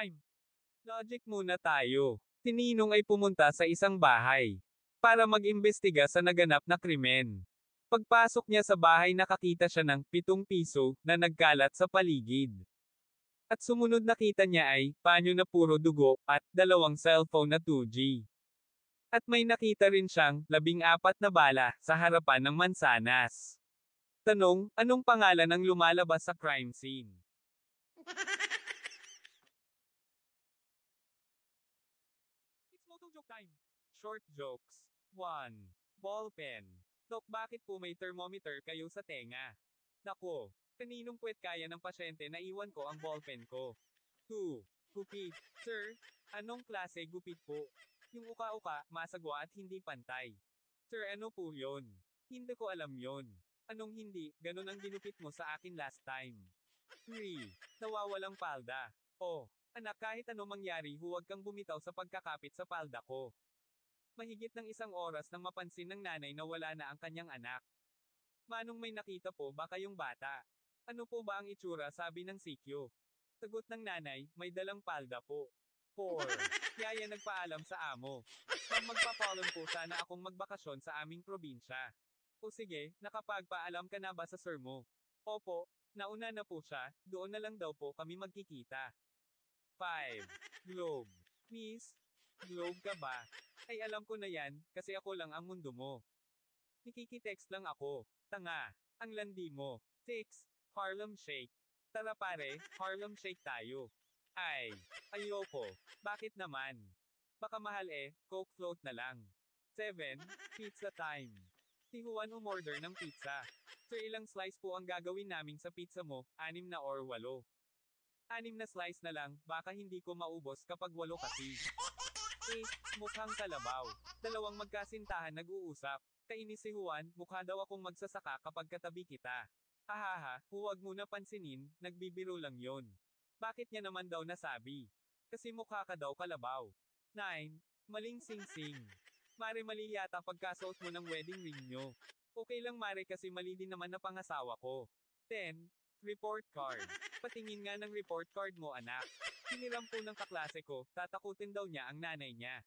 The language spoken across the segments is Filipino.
time. Logic muna tayo. Si Ninong ay pumunta sa isang bahay para mag-imbestiga sa naganap na krimen. Pagpasok niya sa bahay nakakita siya ng 7 piso na nagkalat sa paligid. At sumunod nakita niya ay panyo na puro dugo at 2 cellphone na 2G. At may nakita rin siyang 14 na bala sa harapan ng mansanas. Tanong, anong pangalan ang lumalabas sa crime scene? It's Moto Joke time. Short jokes. 1. Ballpen. Dok, bakit po may thermometer kayo sa tenga? Nako, kaninong puwet kaya ng pasyente na iwan ko ang ballpen ko? 2. Gupit. Sir, anong klase gupit po? Yung uka-uka, masagwa at hindi pantay. Sir, ano po yun? Hindi ko alam yon. Anong hindi, ganun ang ginupit mo sa akin last time. 3. Nawawalang palda. Oh, anak, kahit ano mangyari huwag kang bumitaw sa pagkakapit sa palda ko. Mahigit ng 1 oras nang mapansin ng nanay na wala na ang kanyang anak. Manong may nakita po ba kayong bata? Ano po ba ang itsura, sabi ng sikyo? Sagot ng nanay, may dalang palda po. 4. Yaya nagpaalam sa amo. Ma'am, magpapaalam po sana akong magbakasyon sa aming probinsya. O sige, nakapagpaalam ka na ba sa sir mo? Opo, nauna na po siya, doon na lang daw po kami magkikita. 5. Globe. Miss, globe ka ba? Ay alam ko na yan, kasi ako lang ang mundo mo. Nikikitext lang ako. Tanga, ang landi mo. 6. Harlem Shake. Tara pare, Harlem Shake tayo. Ay, ayoko. Bakit naman? Baka mahal Coke float na lang. 7. Pizza time. Si Juan umorder ng pizza. Sir, ilang slice po ang gagawin naming sa pizza mo, 6 na or 8? 6 na slice na lang, baka hindi ko maubos kapag 8 kasi. 8. Mukhang kalabaw. Dalawang magkasintahan nag-uusap. Kainis si Juan, mukha daw akong magsasaka kapag katabi kita. Hahaha, huwag mo na pansinin, nagbibiro lang yon. Bakit niya naman daw nasabi? Kasi mukha ka daw kalabaw. 9. Maling sing-sing. Mare, mali yata pagkasuot mo ng wedding ring nyo. Okay lang mare, kasi mali din naman na pangasawa ko. 10. Report card. Patingin nga ng report card mo, anak. Hiniram po ng kaklase ko, tatakutin daw niya ang nanay niya.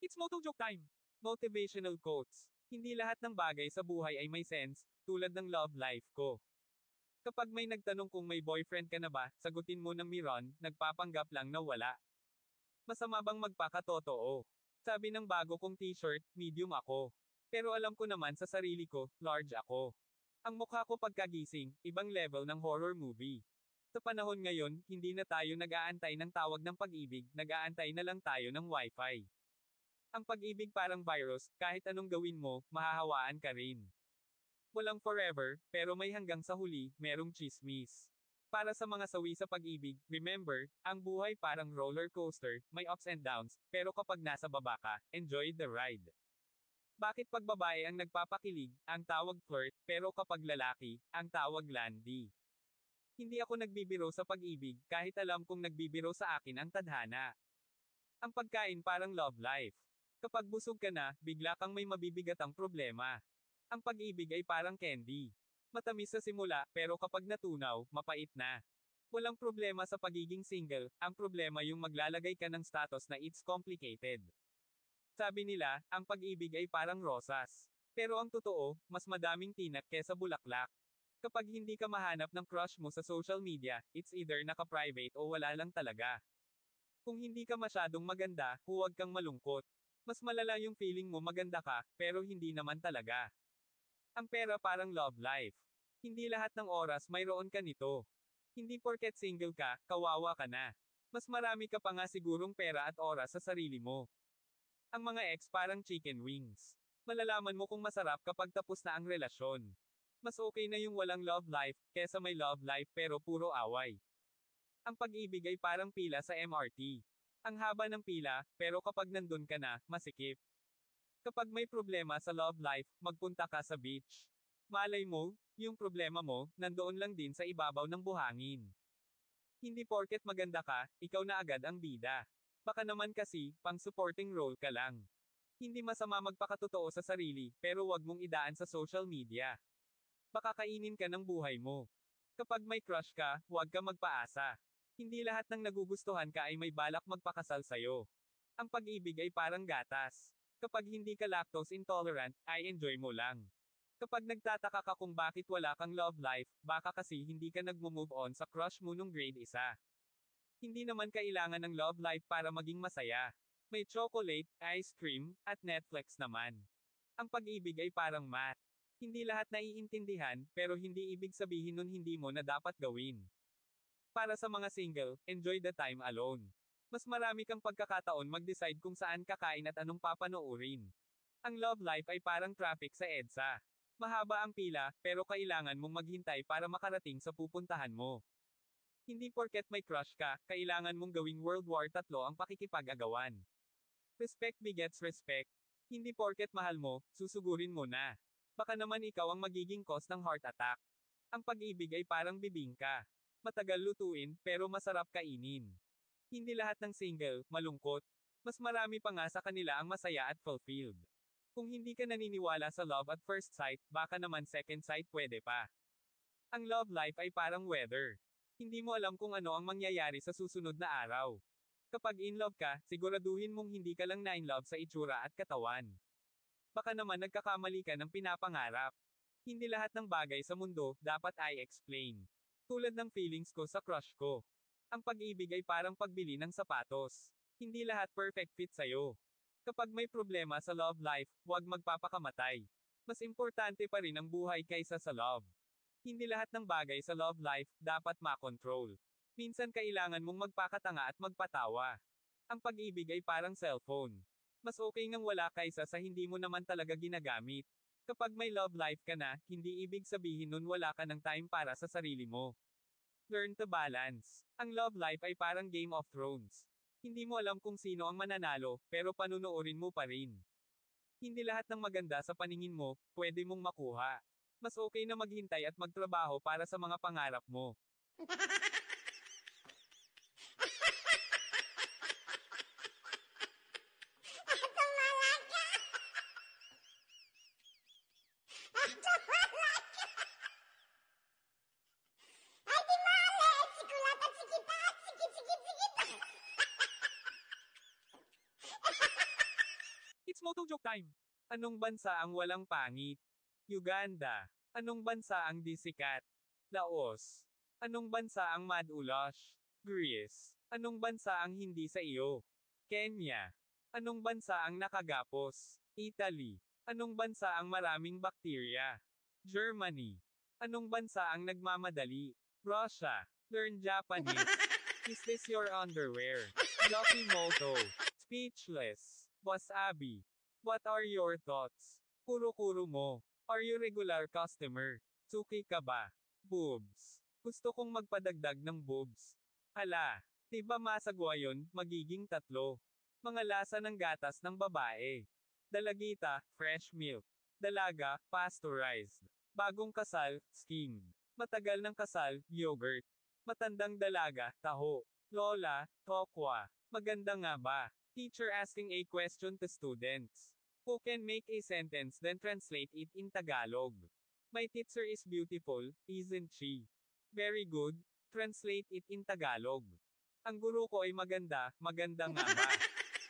It's Moto Joke time. Motivational quotes. Hindi lahat ng bagay sa buhay ay may sense, tulad ng love life ko. Kapag may nagtanong kung may boyfriend ka na ba, sagutin mo ng Miron, nagpapanggap lang na wala. Masama bang magpakatotoo? Sabi ng bago kong t-shirt, medium ako. Pero alam ko naman sa sarili ko, large ako. Ang mukha ko pagkagising, ibang level ng horror movie. Sa panahon ngayon, hindi na tayo nag-aantay ng tawag ng pag-ibig, nag-aantay na lang tayo ng wifi. Ang pag-ibig parang virus, kahit anong gawin mo, mahahawaan ka rin. Walang forever, pero may hanggang sa huli, merong chismis. Para sa mga sawi sa pag-ibig, remember, ang buhay parang roller coaster, may ups and downs, pero kapag nasa baba ka, enjoy the ride. Bakit pag babae ang nagpapakilig, ang tawag flirt, pero kapag lalaki, ang tawag landi? Hindi ako nagbibiro sa pag-ibig, kahit alam kong nagbibiro sa akin ang tadhana. Ang pagkain parang love life. Kapag busog ka na, bigla kang may mabibigatang problema. Ang pag-ibig ay parang candy. Matamis sa simula, pero kapag natunaw, mapait na. Walang problema sa pagiging single, ang problema yung maglalagay ka ng status na it's complicated. Sabi nila, ang pag-ibig ay parang rosas. Pero ang totoo, mas madaming tinak kesa bulaklak. Kapag hindi ka mahanap ng crush mo sa social media, it's either naka-private o wala lang talaga. Kung hindi ka masyadong maganda, huwag kang malungkot. Mas malala yung feeling mo maganda ka, pero hindi naman talaga. Ang pera parang love life. Hindi lahat ng oras mayroon ka nito. Hindi porket single ka, kawawa ka na. Mas marami ka pa nga sigurong pera at oras sa sarili mo. Ang mga ex parang chicken wings. Malalaman mo kung masarap kapag tapos na ang relasyon. Mas okay na yung walang love life, kesa may love life pero puro away. Ang pag-ibig ay parang pila sa MRT. Ang haba ng pila, pero kapag nandun ka na, masikip. Kapag may problema sa love life, magpunta ka sa beach. Malay mo, yung problema mo, nandoon lang din sa ibabaw ng buhangin. Hindi porket maganda ka, ikaw na agad ang bida. Baka naman kasi, pang supporting role ka lang. Hindi masama magpakatotoo sa sarili, pero wag mong idaan sa social media. Baka kainin ka ng buhay mo. Kapag may crush ka, huwag ka magpaasa. Hindi lahat ng nagugustuhan ka ay may balak magpakasal sa'yo. Ang pag-ibig ay parang gatas. Kapag hindi ka lactose intolerant, ay enjoy mo lang. Kapag nagtataka ka kung bakit wala kang love life, baka kasi hindi ka nagmo-move on sa crush mo nung grade 1. Hindi naman kailangan ng love life para maging masaya. May chocolate, ice cream, at Netflix naman. Ang pag-ibig ay parang math. Hindi lahat naiintindihan, pero hindi ibig sabihin nun hindi mo na dapat gawin. Para sa mga single, enjoy the time alone. Mas marami kang pagkakataon mag-decide kung saan kakain at anong papanoorin. Ang love life ay parang traffic sa EDSA. Mahaba ang pila, pero kailangan mong maghintay para makarating sa pupuntahan mo. Hindi porket may crush ka, kailangan mong gawing World War III ang pakikipag-agawan. Respect begets respect. Hindi porket mahal mo, susugurin mo na. Baka naman ikaw ang magiging cause ng heart attack. Ang pag-ibig ay parang bibingka. Matagal lutuin, pero masarap kainin. Hindi lahat ng single, malungkot. Mas marami pa nga sa kanila ang masaya at fulfilled. Kung hindi ka naniniwala sa love at first sight, baka naman second sight pwede pa. Ang love life ay parang weather. Hindi mo alam kung ano ang mangyayari sa susunod na araw. Kapag in love ka, siguraduhin mong hindi ka lang na in love sa itsura at katawan. Baka naman nagkakamali ka ng pinapangarap. Hindi lahat ng bagay sa mundo, dapat I explain. Tulad ng feelings ko sa crush ko. Ang pag-ibig ay parang pagbili ng sapatos. Hindi lahat perfect fit sa'yo. Kapag may problema sa love life, huwag magpapakamatay. Mas importante pa rin ang buhay kaysa sa love. Hindi lahat ng bagay sa love life, dapat makontrol. Minsan kailangan mong magpakatanga at magpatawa. Ang pag-ibig ay parang cellphone. Mas okay ngang wala kaysa sa hindi mo naman talaga ginagamit. Kapag may love life ka na, hindi ibig sabihin nun wala ka ng time para sa sarili mo. Learn to balance. Ang love life ay parang Game of Thrones. Hindi mo alam kung sino ang mananalo, pero panunuorin mo pa rin. Hindi lahat ng maganda sa paningin mo, pwede mong makuha. Mas okay na maghintay at magtrabaho para sa mga pangarap mo. It's Moto Joke Time! Anong bansa ang walang pangit? Uganda. Anong bansa ang di sikat? Laos. Anong bansa ang mad-ulosh? Greece. Anong bansa ang hindi sa iyo? Kenya. Anong bansa ang nakagapos? Italy. Anong bansa ang maraming bakterya? Germany. Anong bansa ang nagmamadali? Russia. Learn Japanese. Is this your underwear? Lucky Moto. Speechless. Wasabi. What are your thoughts? Kuro-kuro mo. Are you regular customer? Suki ka ba? Boobs. Gusto kong magpadagdag ng boobs. Hala. Diba masagwa yun, magiging 3. Mga lasa ng gatas ng babae. Dalagita, fresh milk. Dalaga, pasteurized. Bagong kasal, skimmed. Matagal ng kasal, yogurt. Matandang dalaga, taho. Lola, tokwa. Maganda nga ba? Teacher asking a question to students. Who can make a sentence then translate it in Tagalog? My teacher is beautiful, isn't she? Very good. Translate it in Tagalog. Ang guro ko ay maganda, maganda nga ba?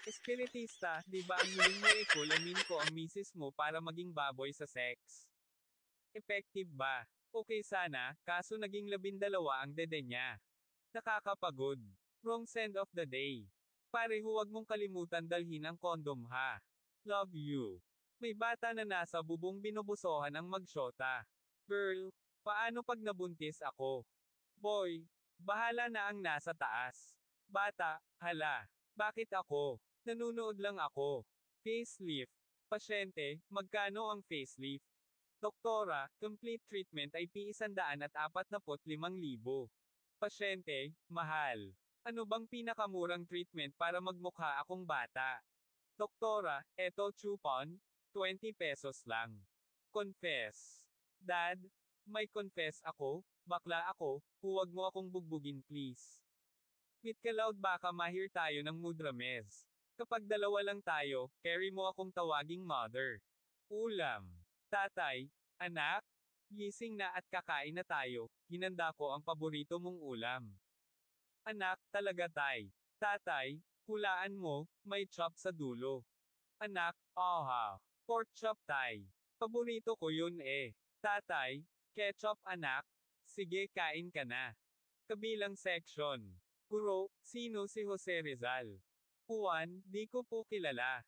Espiritista, di ba ang hiling mo ikulamin ko ang misis mo para maging baboy sa sex? Effective ba? Okay sana, kaso naging 12 ang dede niya. Nakakapagod. Wrong send of the day. Pare huwag mong kalimutan dalhin ang kondom ha. Love you. May bata na nasa bubong binubusohan ang magsyota. Girl, paano pag nabuntis ako? Boy, bahala na ang nasa taas. Bata, hala. Bakit ako? Nanunood lang ako. Facelift. Pasyente, magkano ang facelift? Doktora, complete treatment ay P145,000. Pasyente, mahal. Ano bang pinakamurang treatment para magmukha akong bata? Doktora, eto coupon, 20 pesos lang. Confess. Dad, may confess ako, bakla ako, huwag mo akong bugbugin please. With Kaloud baka mahir tayo ng Mudrames. Kapag dalawa lang tayo, carry mo akong tawaging mother. Ulam. Tatay, anak, gising na at kakain na tayo, hinanda ko ang paborito mong ulam. Anak, talaga tay. Tatay, hulaan mo, may chop sa dulo. Anak, aha. Pork chop tay. Paborito ko yun eh. Tatay, ketchup anak. Sige kain ka na. Kabilang section. Kuro, sino si Jose Rizal? Juan, di ko po kilala.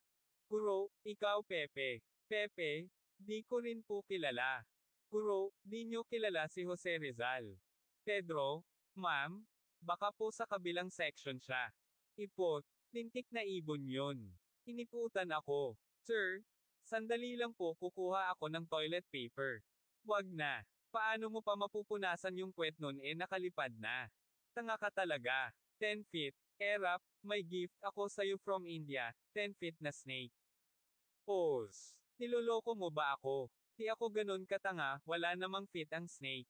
Kuro, ikaw Pepe. Pepe, di ko rin po kilala. Kuro, di nyo kilala si Jose Rizal. Pedro, ma'am, baka po sa kabilang section siya. Ipot, lintik na ibon yun. Iniputan ako. Sir, sandali lang po kukuha ako ng toilet paper. Wag na. Paano mo pa mapupunasan yung puwet nun nakalipad na? Tanga ka talaga. 10 feet. Erap, may gift ako sa'yo from India. 10 feet na snake. Pause. Niloloko mo ba ako? Di ako ganun katanga, wala namang fit ang snake.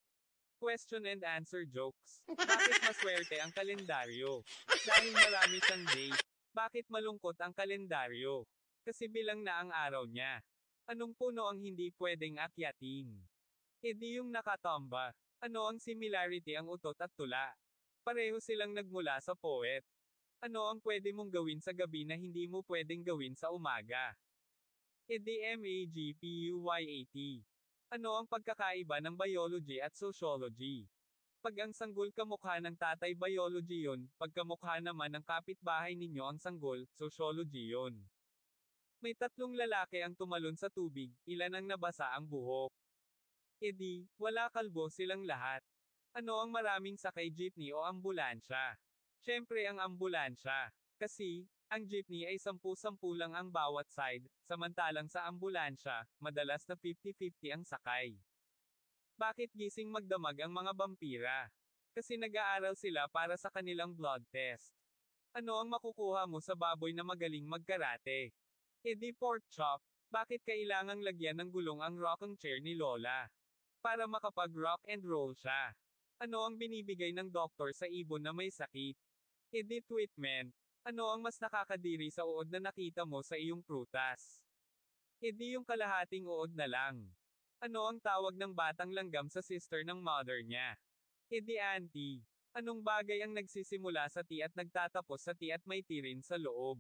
Question and answer jokes. Bakit maswerte ang kalendaryo? Dahil marami siyang date. Bakit malungkot ang kalendaryo? Kasi bilang na ang araw niya. Anong puno ang hindi pwedeng akyatin? Di yung nakatamba. Ano ang similarity ang utot at tula? Pareho silang nagmula sa poet. Ano ang pwede mong gawin sa gabi na hindi mo pwedeng gawin sa umaga? MAGPUYAT. Ano ang pagkakaiba ng biology at sociology? Pag ang sanggol kamukha ng tatay biology yun, pagkamukha naman ng kapitbahay ninyo ang sanggol, sociology yun. May 3 lalaki ang tumalon sa tubig, ilan ang nabasa ang buhok? Wala kalbo silang lahat. Ano ang maraming sakay jeepney o ambulansya? Siyempre ang ambulansya. Kasi, ang jeepney ay 10-10 lang ang bawat side, samantalang sa ambulansya, madalas na 50-50 ang sakay. Bakit gising magdamag ang mga bampira? Kasi nag-aaral sila para sa kanilang blood test. Ano ang makukuha mo sa baboy na magaling magkarate? Pork chop. Bakit kailangang lagyan ng gulong ang rocking chair ni Lola? Para makapag-rock and roll siya. Ano ang binibigay ng doktor sa ibon na may sakit? Treatment. Ano ang mas nakakadiri sa uod na nakita mo sa iyong prutas? Yung kalahating uod na lang. Ano ang tawag ng batang langgam sa sister ng mother niya? Auntie. Anong bagay ang nagsisimula sa T at nagtatapos sa T at may T rin sa loob?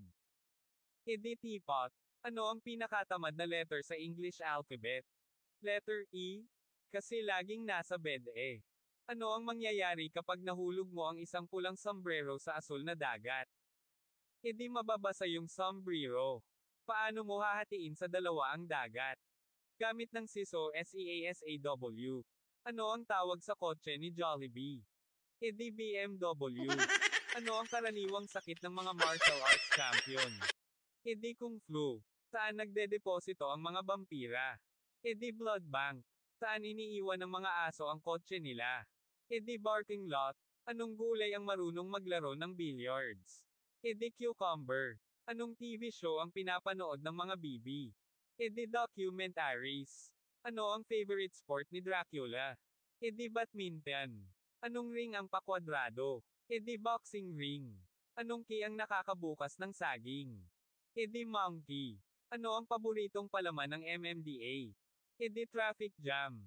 Teapot. Ano ang pinakatamad na letter sa English alphabet? Letter E? Kasi laging nasa bed eh. Ano ang mangyayari kapag nahulog mo ang isang pulang sombrero sa asul na dagat? Mababasa yung sombrero. Paano mo hahatiin sa dalawa ang dagat? Gamit ng siso SEASAW. Ano ang tawag sa kotse ni Jollibee? BMW. Ano ang karaniwang sakit ng mga martial arts champion? Kung flu. Saan nagdedeposito ang mga vampira? Blood bank. Saan iniiwan ng mga aso ang kotse nila? Barking lot. Anong gulay ang marunong maglaro ng billiards? Cucumber. Anong TV show ang pinapanood ng mga bibi? Documentaries. Ano ang favorite sport ni Dracula? Badminton. Anong ring ang pakwadrado? Boxing ring. Anong key ang nakakabukas ng saging? Monkey. Ano ang paboritong palaman ng MMDA? Traffic jam.